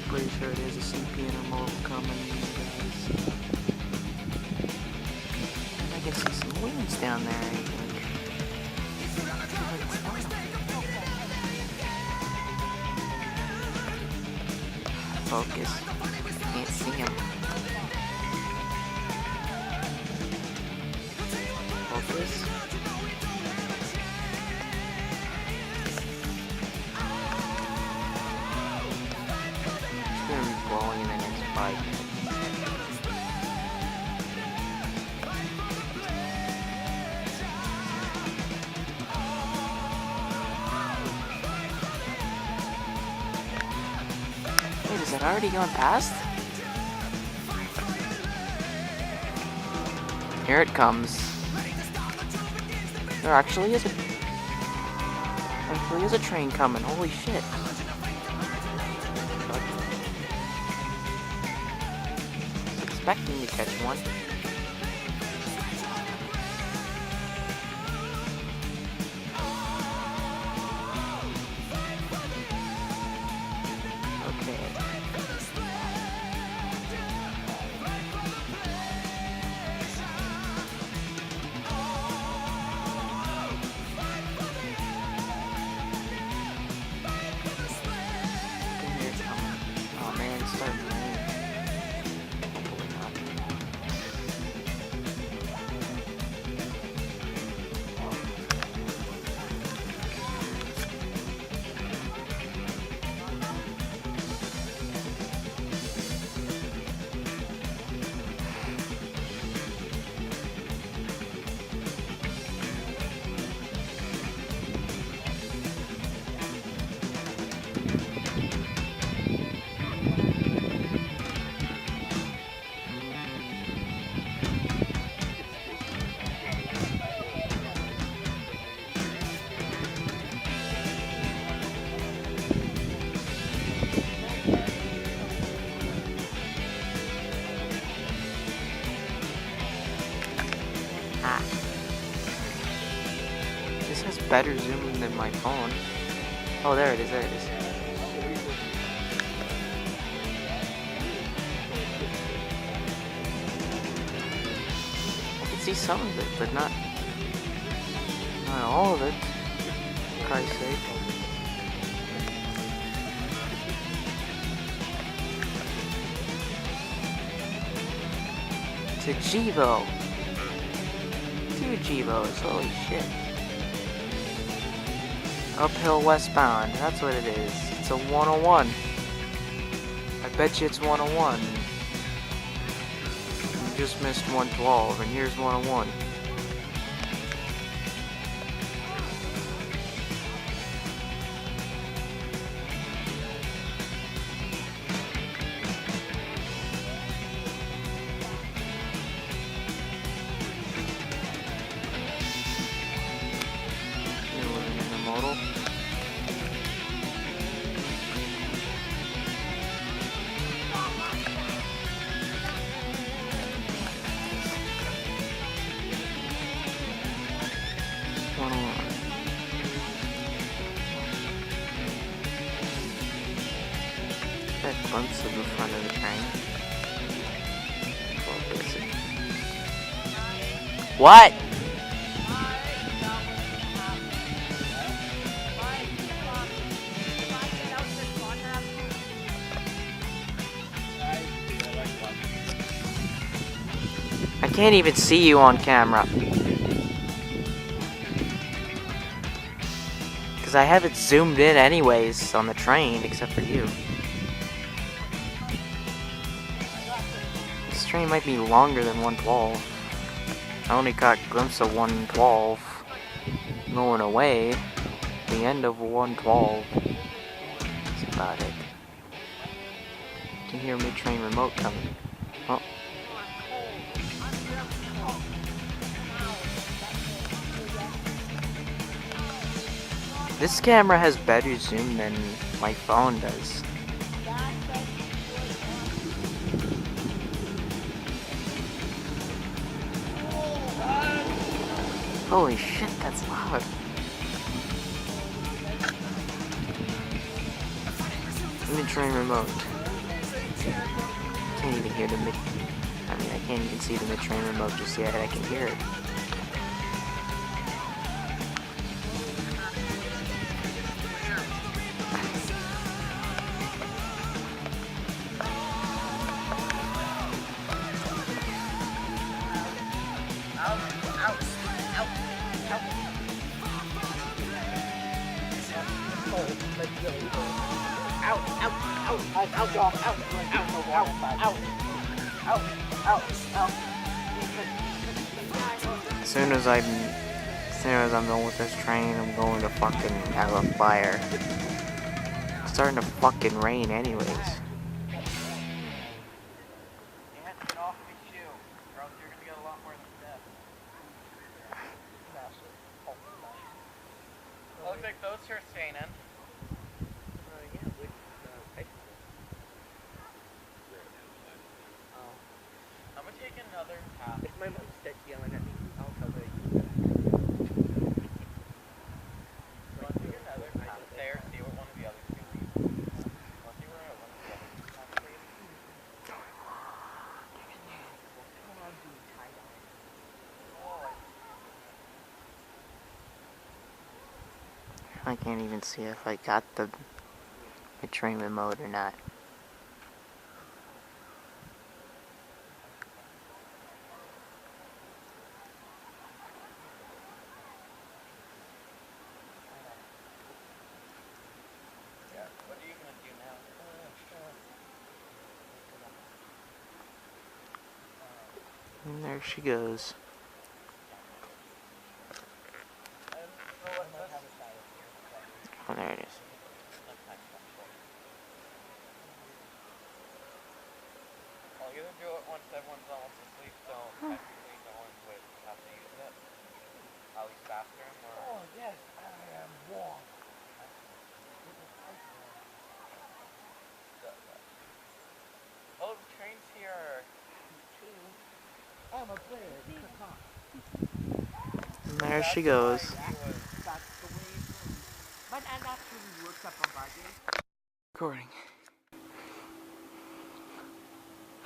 Pretty sure it is a CP intermodal coming, guys. I can see some loons down there, I think. Focus. Can't see him. Focus. It's gonna be blowing in the next 5 minutes. Wait, is that already gone past? Here it comes. There actually is a train coming. Holy shit. I was expecting to catch one. This has better zoom than my phone. Oh, there it is, there it is. I can see some of it, but not all of it, for Christ's sake. It's a Jevo. 2 Jevos, holy shit. Uphill westbound, that's what it is. It's a 101. I bet you it's 101. You just missed 112, and here's 101. Intermodal. That glimpse of the front of the train. Focus it. What? I can't even see you on camera. Because I have it zoomed in anyways on the train, except for you. This train might be longer than 112. I only caught a glimpse of 112 going away. The end of 112. That's about it. You can hear mid-train remote coming. Oh. This camera has better zoom than my phone does. Holy shit, that's loud. Mid-train remote. Can't even hear the mid. I mean, I can't even see the mid-train remote just yet. I can hear it. As soon as I'm done with this train, I'm going to fucking have a fire. It's starting to fucking rain anyways. Looks like those are staying in. I'm gonna take another path. If my mom starts yelling at me, I'll tell her you back. So I'll take another path there, see what one of the other two leaves. I'll see where one of the other two paths leaves. I can't even see if I got the train remote or not. Yeah. What are you gonna do now? And there she goes. Oh, there it is. I'll either do it once everyone's almost asleep, so technically no one would have to use it. At least bathroom or... Oh, yes, I am warm. Oh, the trains here are... I'm a player. And there she goes. Recording.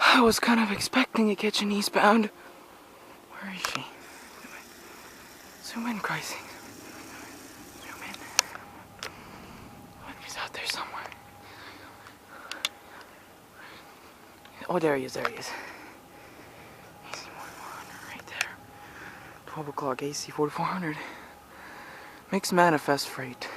I was kind of expecting a kitchen eastbound. Where is she? Zoom in, Christ. Zoom in. Oh, he's out there somewhere. Oh, there he is, there he is. AC 4400 right there. 12 o'clock AC 4400. Mixed manifest freight.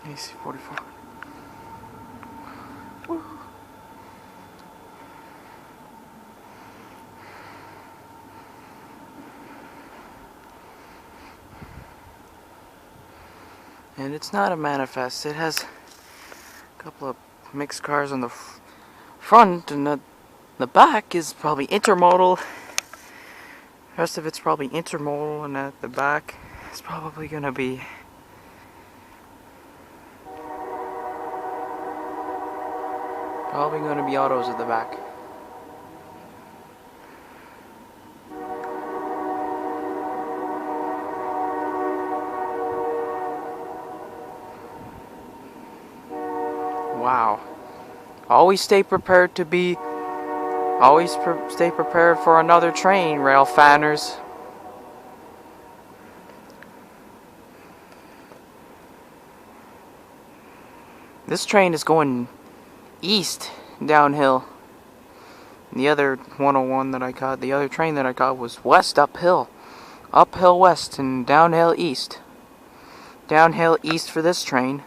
AC 44. Woo. And it's not a manifest. It has a couple of mixed cars on the front, and the back is probably intermodal. The rest of it's probably intermodal, and at the back is probably gonna be autos at the back. Wow. Always stay prepared to be... stay prepared for another train, Railfanners. This train is going east downhill. The other 101 that I caught, the other train that I caught was west uphill. Uphill west and downhill east. Downhill east for this train.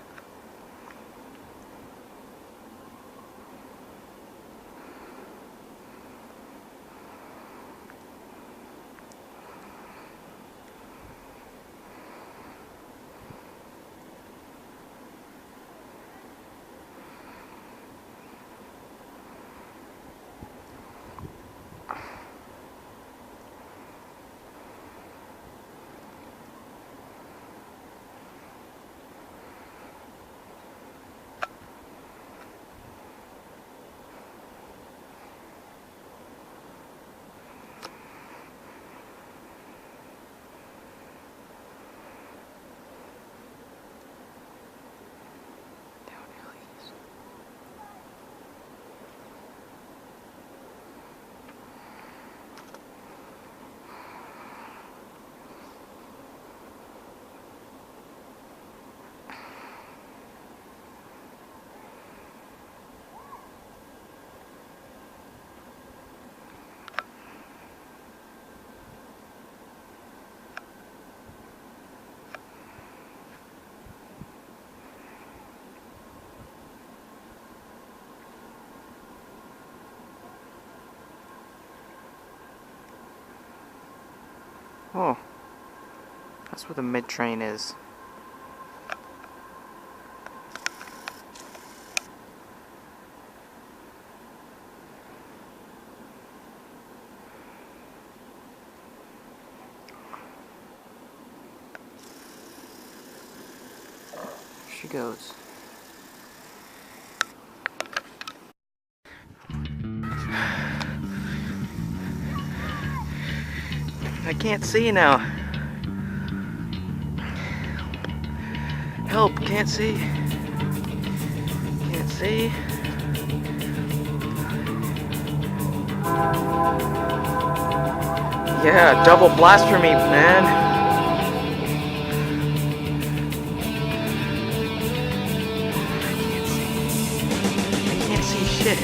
Oh, that's where the mid train is. There she goes. I can't see now. Help, can't see. Can't see. Yeah, double blasphemy, man. I can't see shit.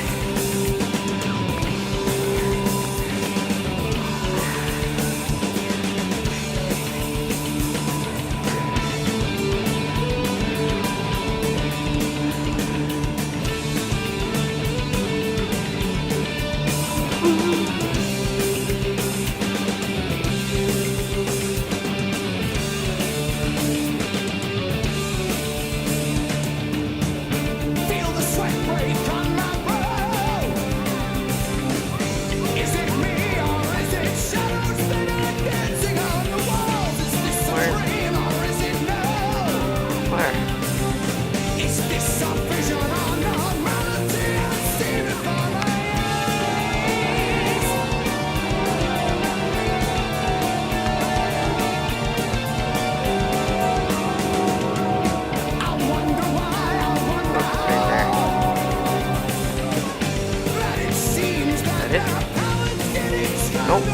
Nope.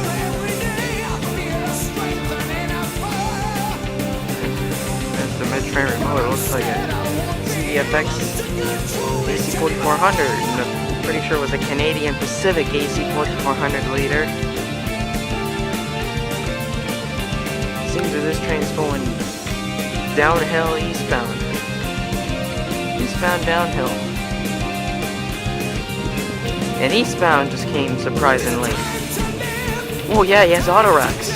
There's the mid-train remote. It looks like a CFX AC4400. I'm pretty sure it was a Canadian Pacific AC4400 leader. Seems that this train's going downhill eastbound. Eastbound downhill. And eastbound just came surprisingly. Oh yeah, he has auto racks.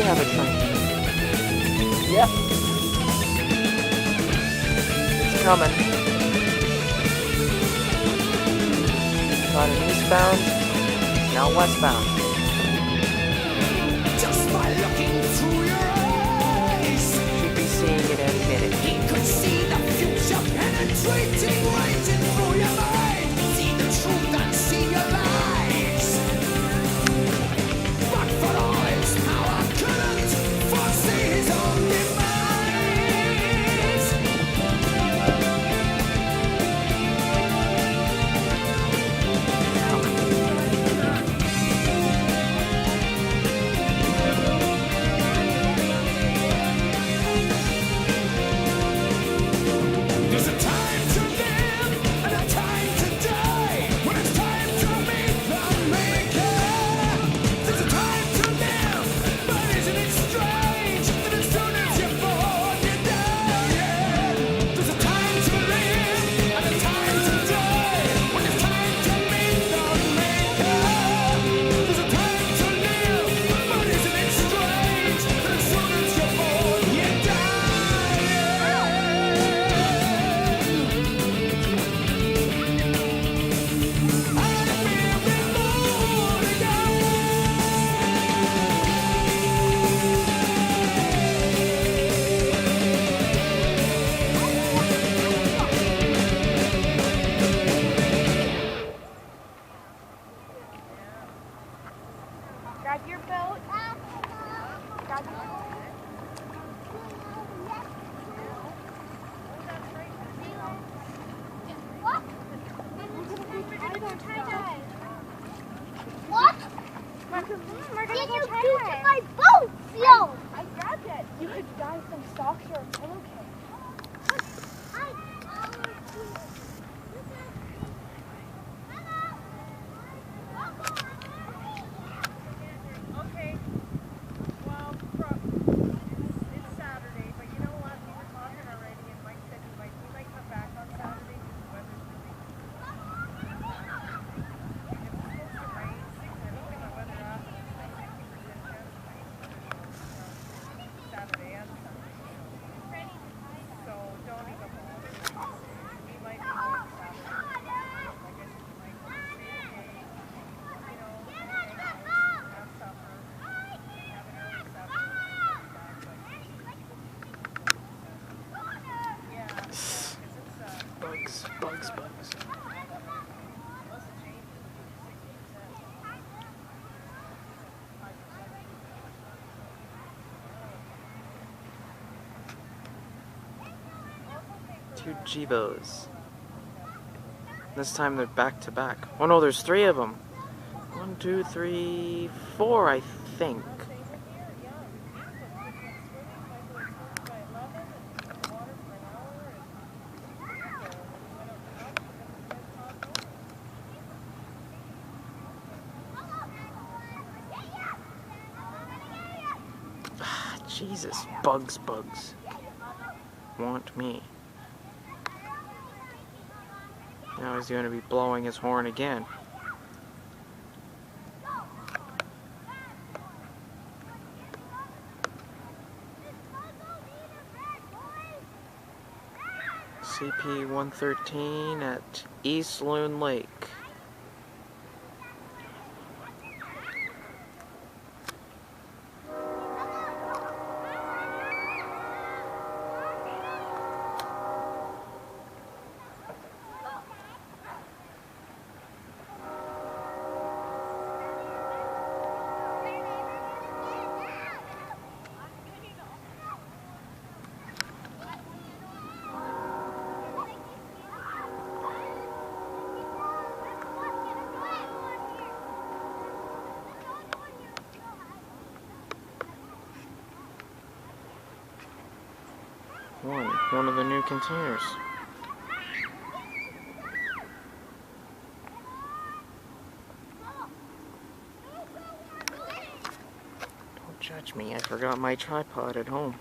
Have a train. Yep. It's coming. Got an eastbound, now westbound. Just by looking through your eyes, Should be seeing it any minute. he could see the future penetrating right in through your mind. See the truth and see your lies. But for all his power, couldn't foresee his own demise. There's a time to live. 2 Jeebos. This time they're back to back. Oh no, there's 3 of them. 1, 2, 3, 4, I think. Jesus, bugs. Want me. Now he's going to be blowing his horn again. CP-113 at East Loon Lake. One of the new containers. Don't judge me, I forgot my tripod at home.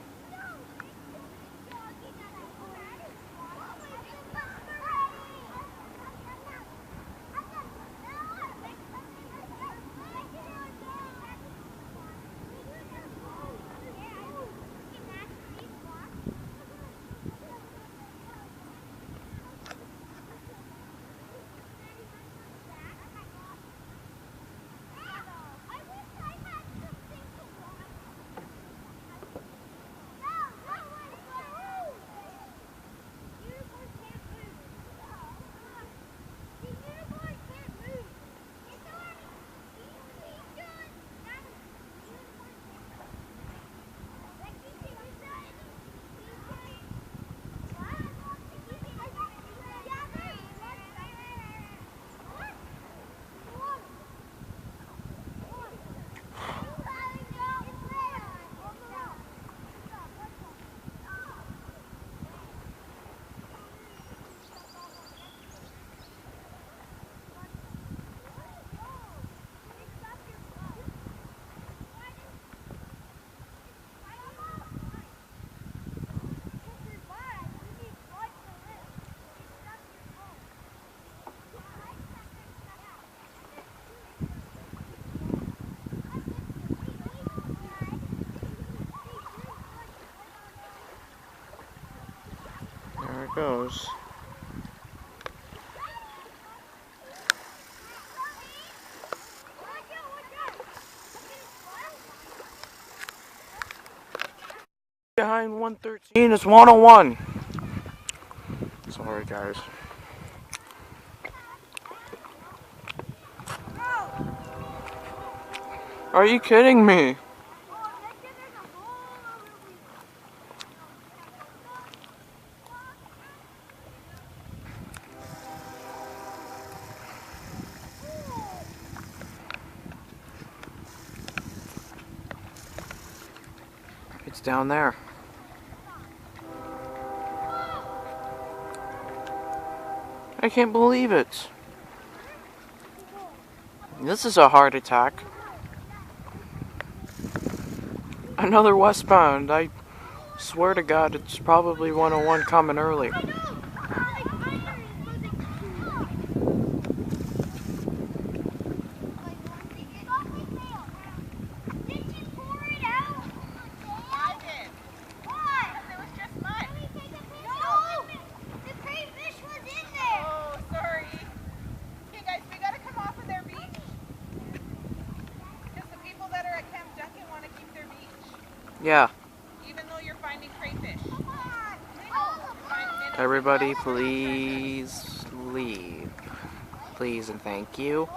There it goes. Behind 113 is 101. Sorry, guys. Are you kidding me? It's down there. I can't believe it. This is a heart attack. Another westbound. I swear to God, it's probably 101 coming early. Yeah. Even though you're finding crayfish. Everybody, please leave. Please and thank you.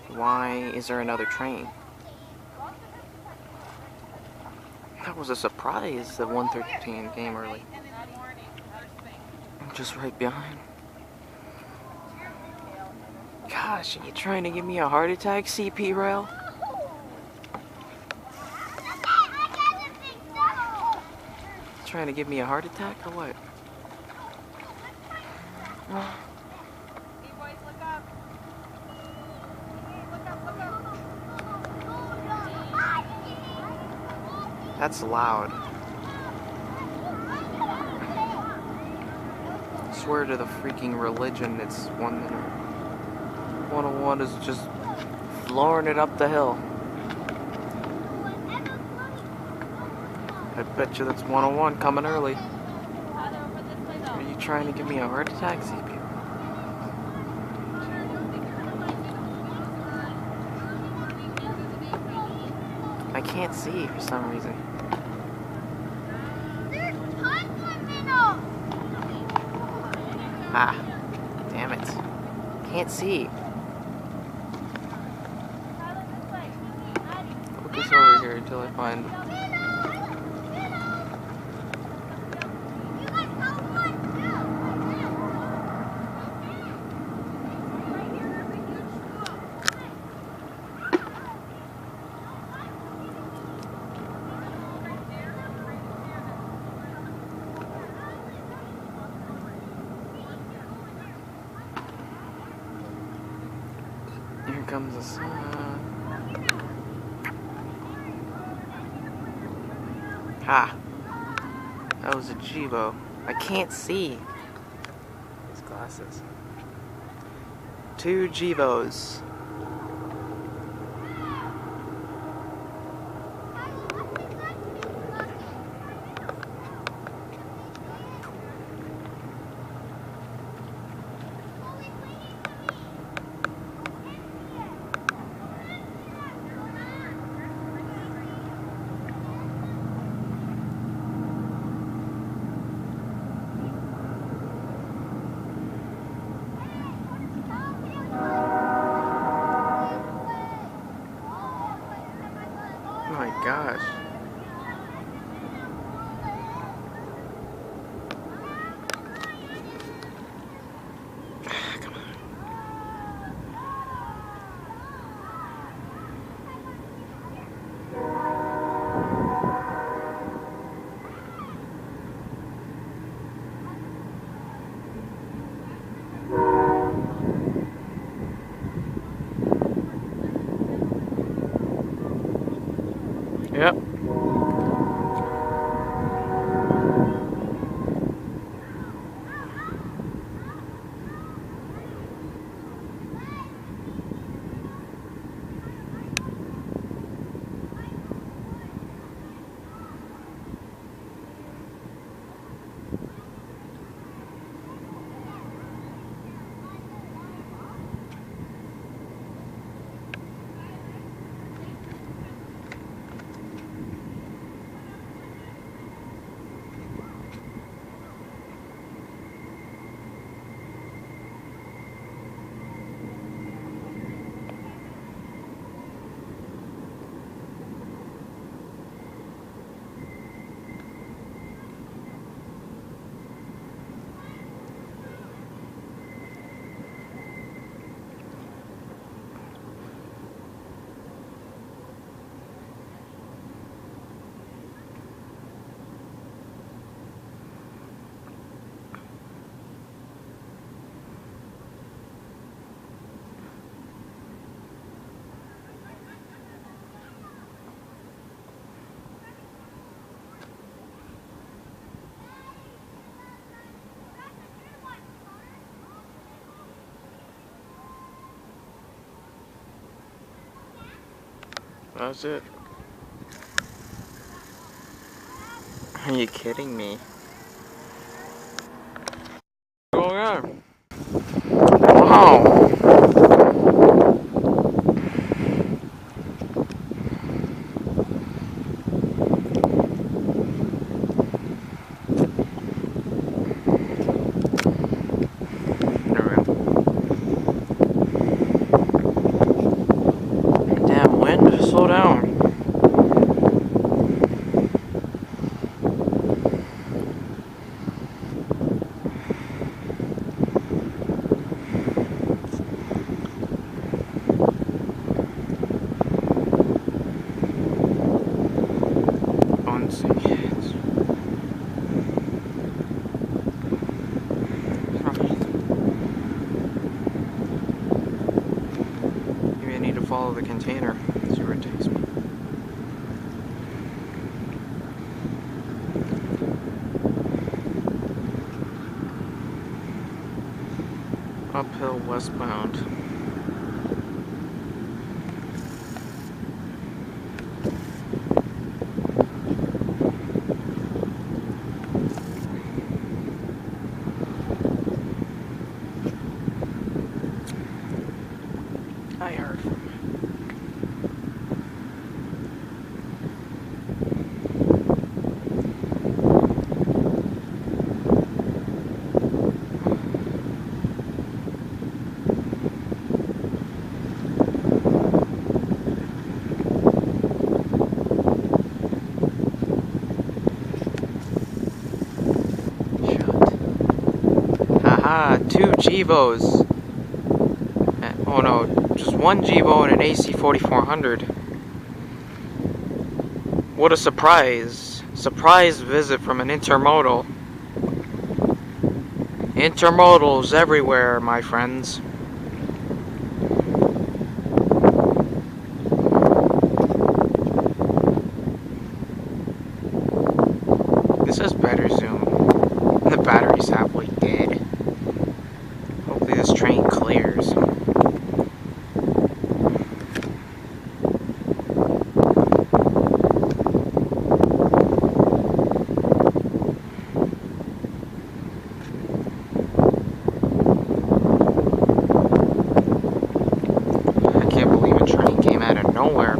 Why is there another train? That was a surprise that 113 came early. Just right behind. Gosh, are you trying to give me a heart attack, CP Rail? Trying to give me a heart attack or what? Hey boys, look up. Look up, look up. That's loud. I swear to the freaking religion, it's 101 is just flooring it up the hill. I bet you that's 101 coming early. Are you trying to give me a heart attack, CP? I can't see for some reason. Ah, damn it. Can't see. Focus over here until I find. Here comes the sun. Ha! That was a Jibo. I can't see. These glasses. 2 Jibos. Oh my gosh. Come on. Yep. That's it. Are you kidding me? Oh yeah. Wow. Damn wind, slow down. follow the container. See where it takes me. Uphill westbound. I heard from him. Haha, 2 Gevos. Oh no, just 1 Gevo and an AC 4400. What a surprise. Surprise visit from an intermodal. Intermodals everywhere, my friends. This has better zoom. The battery's halfway dead. Hopefully this train clears. I can't believe a train came out of nowhere.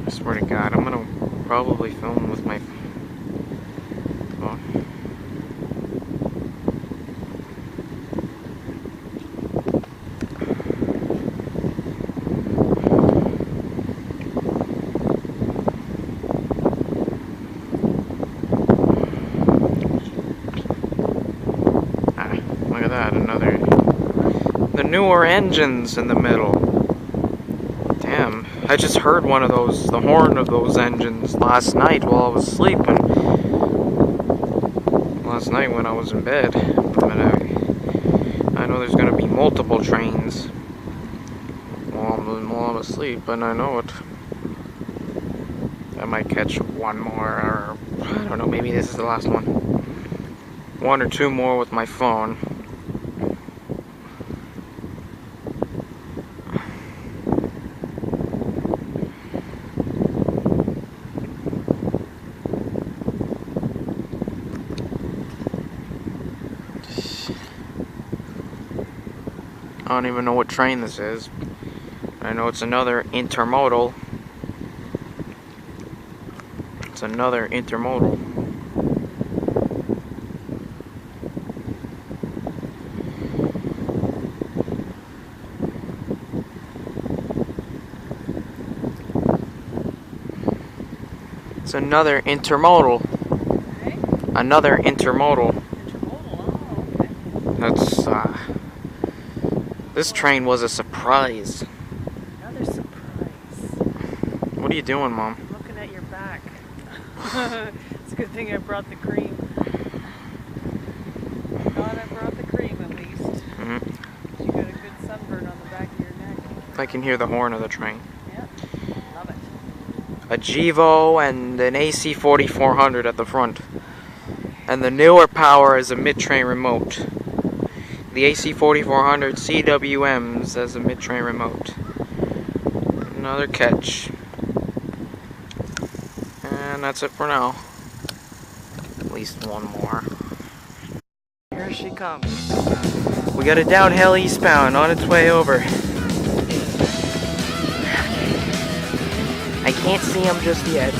I swear to God, I'm gonna probably film with my phone. Look at that, another. The newer engines in the middle. Damn, I just heard one of those, the horn of those engines last night while I was sleeping. Last night when I was in bed. I know there's gonna be multiple trains while I'm asleep, but I know it. I might catch one more, or I don't know, maybe this is the last one. 1 or 2 more with my phone. I don't even know what train this is. I know it's another intermodal. It's another intermodal. It's another intermodal. Okay. Another intermodal. Intermodal, oh, okay. That's, this train was a surprise. Another surprise. What are you doing, Mom? I'm looking at your back. It's a good thing I brought the cream. Thought I brought the cream at least. Mm-hmm. You got a good sunburn on the back of your neck. I can hear the horn of the train. Yeah, love it. a Gevo and an AC 4400 at the front. And the newer power is a mid-train remote. The AC 4400 CWMs as a mid-train remote. Another catch. And that's it for now. At least one more. Here she comes. We got a downhill eastbound on its way over. I can't see him just yet.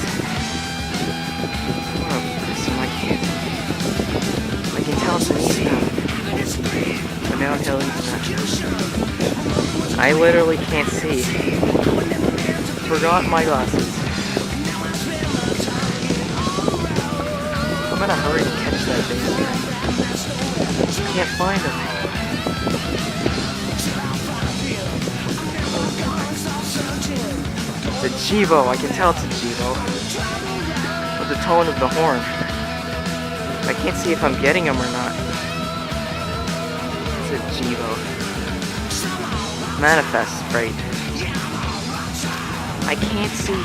I can tell it's an eastbound. A downhill eastbound. I literally can't see. Forgot my glasses. I'm in a hurry to catch that thing. Can't find him. It's a Gevo. I can tell it's a Gevo. With the tone of the horn. I can't see if I'm getting him or not. It's a Gevo. Manifest freight. I can't see.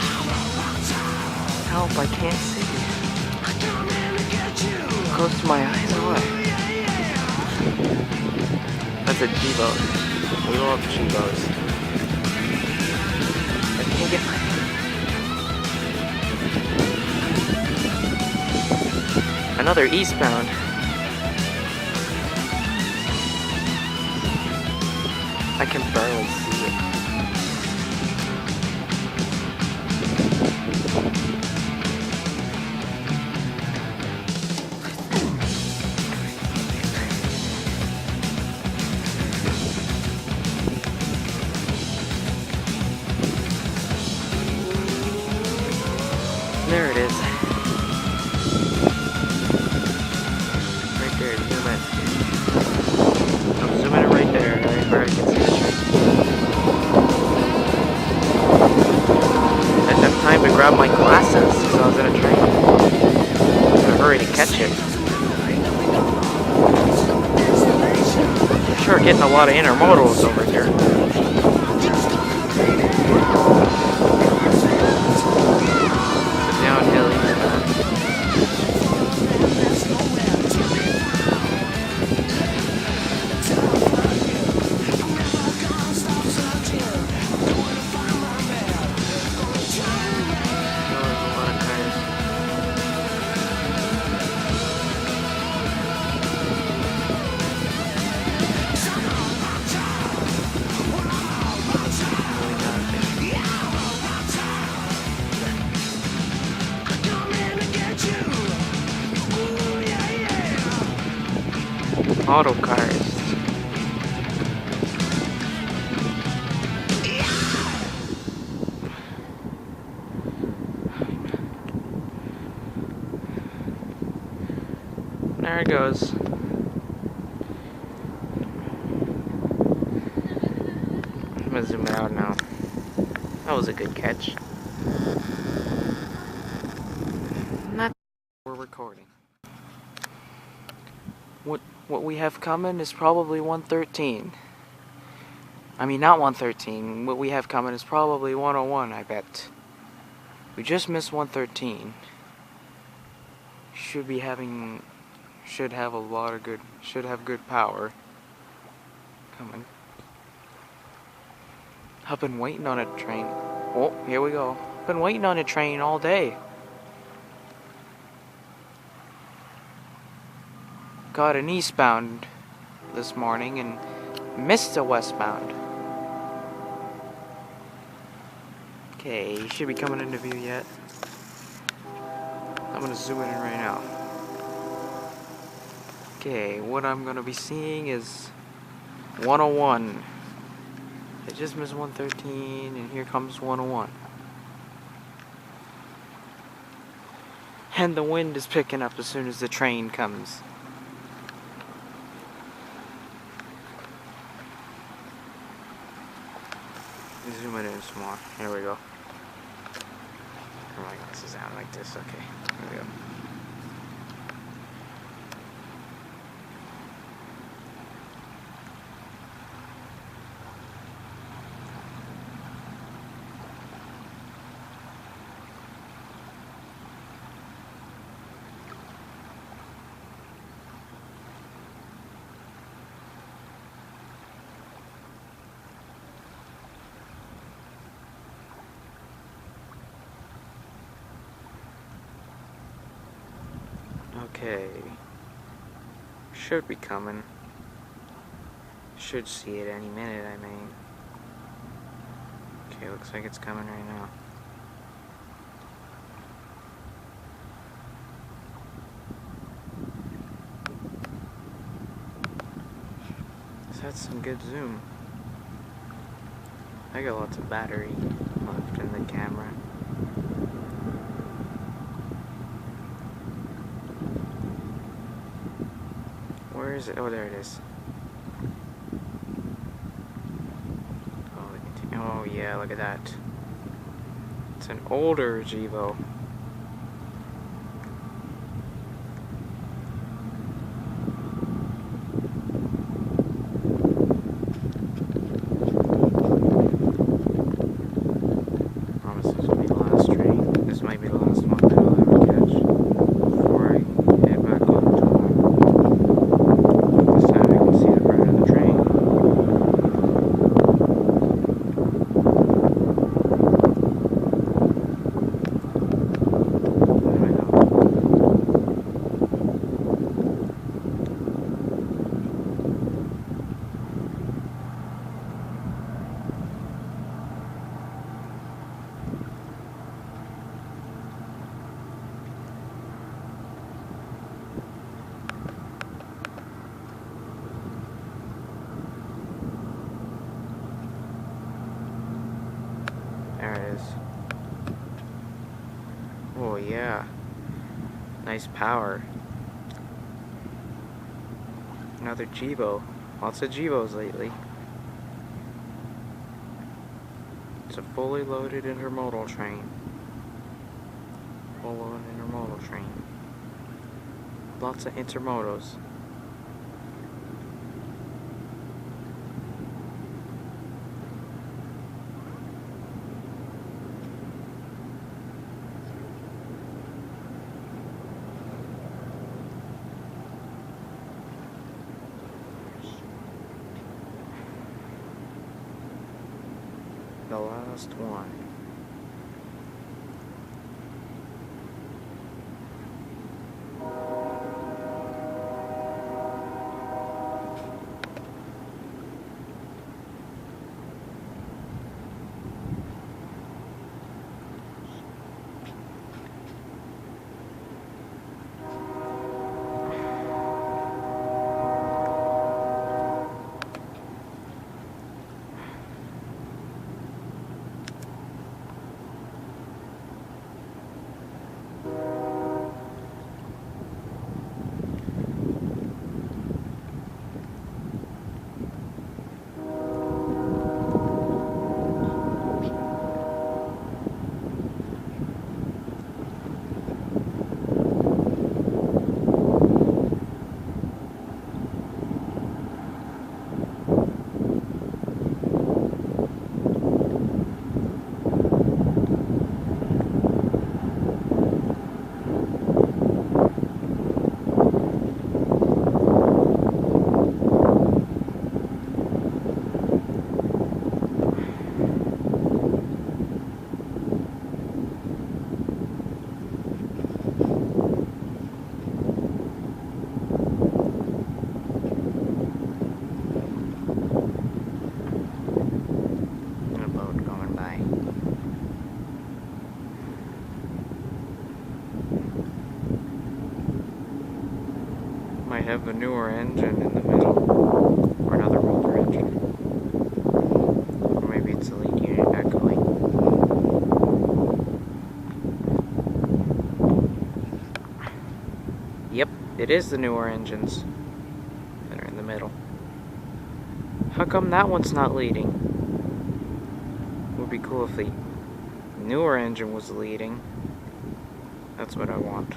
Help, I can't see. Close to my eyes or what? That's a Gevo. We love Gevos. I can't get my... Another eastbound. I can barely see it. There it is. Right there, zoom in. I'm zooming it right there, right where I can see the train. I didn't have time to grab my glasses because I was in a train. I was in a hurry to catch it. I'm sure getting a lot of intermodals over here. Downhill eastbound. Auto cars. There it goes. I'm gonna zoom out now. That was a good catch. Not we're recording. What we have coming is probably 113. I mean, not 113. What we have coming is probably 101, I bet. We just missed 113. Should have a lot of should have good power coming. I've been waiting on a train. Oh, here we go. Been waiting on a train all day. Got an eastbound this morning and missed a westbound. Okay, he should be coming into view yet. I'm gonna zoom it in right now. Okay, what I'm gonna be seeing is 101. I just missed 113 and here comes 101. And the wind is picking up as soon as the train comes. Zoom it in some more. Here we go. Turn my glasses down like this. Okay. Here we go. Okay. Should be coming. Should see it any minute, I mean. Okay, looks like it's coming right now. That's some good zoom. I got lots of battery left in the camera. Where is it? Oh, there it is. Oh yeah, look at that. It's an older Jevo. Promise this will be the last train. This might be the last one that I'll ever catch before I head back home tomorrow. This time I can see the front of the train. There it is. Oh yeah. Nice power. Another Jevo. Lots of Jevos lately. It's a fully loaded intermodal train. Full loaded intermodal train. Lots of intermodals. The last one. Might have a newer engine in the middle, or another older engine. Or maybe it's a lead unit echoing. Yep, it is the newer engines that are in the middle. How come that one's not leading? Would be cool if the newer engine was leading. That's what I want.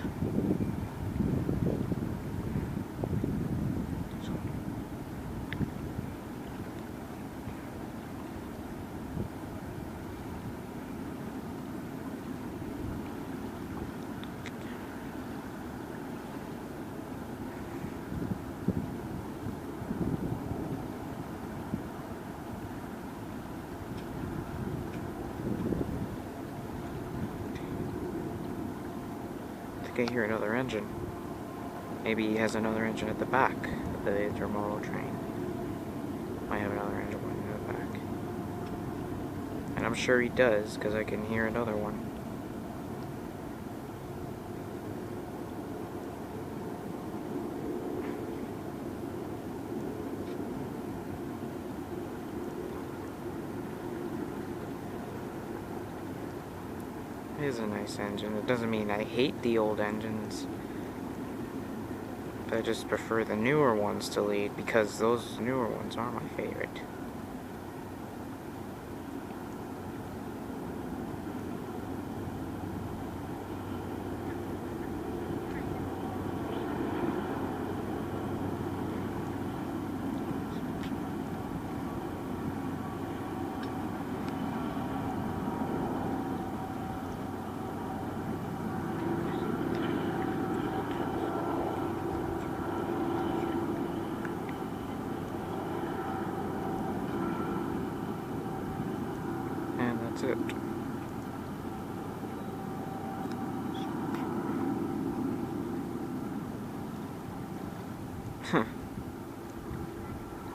I think I hear another engine. Maybe he has another engine at the back of the intermodal train. Might have another engine in the back. And I'm sure he does, because I can hear another one. It is a nice engine. It doesn't mean I hate the old engines. But I just prefer the newer ones to lead, because those newer ones are my favorite. And that's it.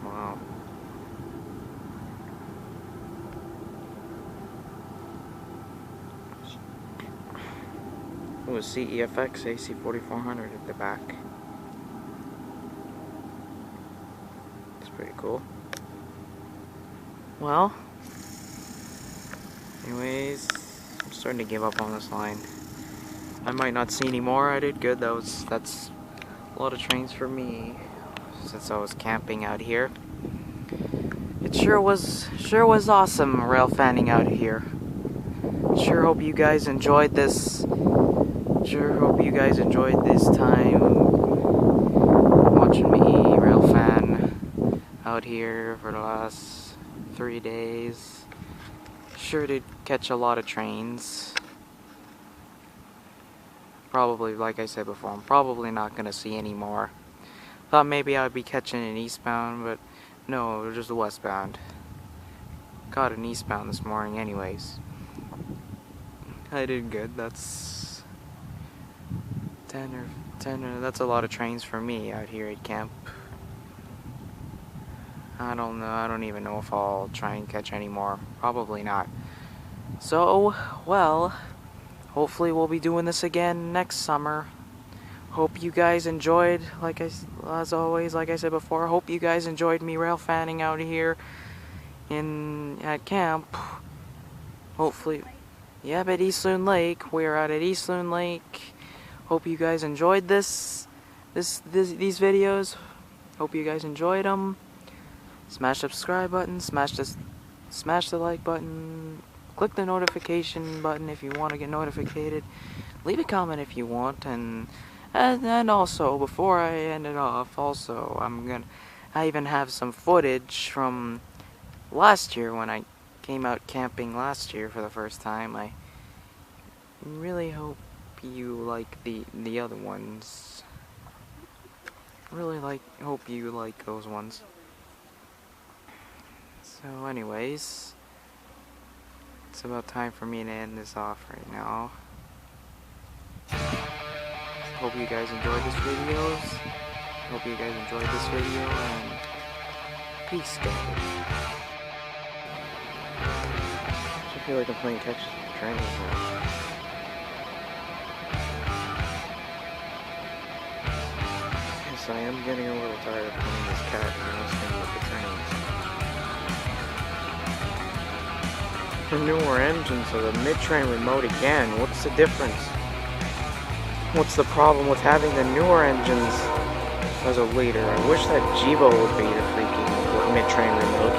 Wow. It was CEFX AC4400 at the back. It's pretty cool. Well, anyways, I'm starting to give up on this line. I might not see any more. I did good. That's a lot of trains for me since I was camping out here. It sure was awesome rail fanning out here. Sure hope you guys enjoyed this. Sure hope you guys enjoyed this time watching me rail fan out here for the last 3 days. Sure did catch a lot of trains. Probably, like I said before, I'm probably not gonna see any more. Thought maybe I'd be catching an eastbound, but no, it was just a westbound. Caught an eastbound this morning anyways. I did good. That's 10 or that's a lot of trains for me out here at camp. I don't know. I don't even know if I'll try and catch any more. Probably not. So, well, hopefully we'll be doing this again next summer. Hope you guys enjoyed, as always, like I said before, hope you guys enjoyed me rail fanning out here at camp. Hopefully, yeah, at East Loon Lake. We're out at East Loon Lake. Hope you guys enjoyed these videos. Hope you guys enjoyed them. Smash the subscribe button, smash the like button, click the notification button if you want to get notified. Leave a comment if you want, and also, before I end it off, I even have some footage from last year when I came out camping last year for the first time. I really hope you like the other ones. Hope you like those ones. So anyways, it's about time for me to end this off right now. Hope you guys enjoyed this video, and peace, guys. I feel like I'm playing catch trains now. Yes, I am getting a little tired of playing this cat and listening with the trains. The newer engines or the mid-train remote again. What's the difference? What's the problem with having the newer engines as a leader? I wish that Jibo would be the freaking mid-train remote.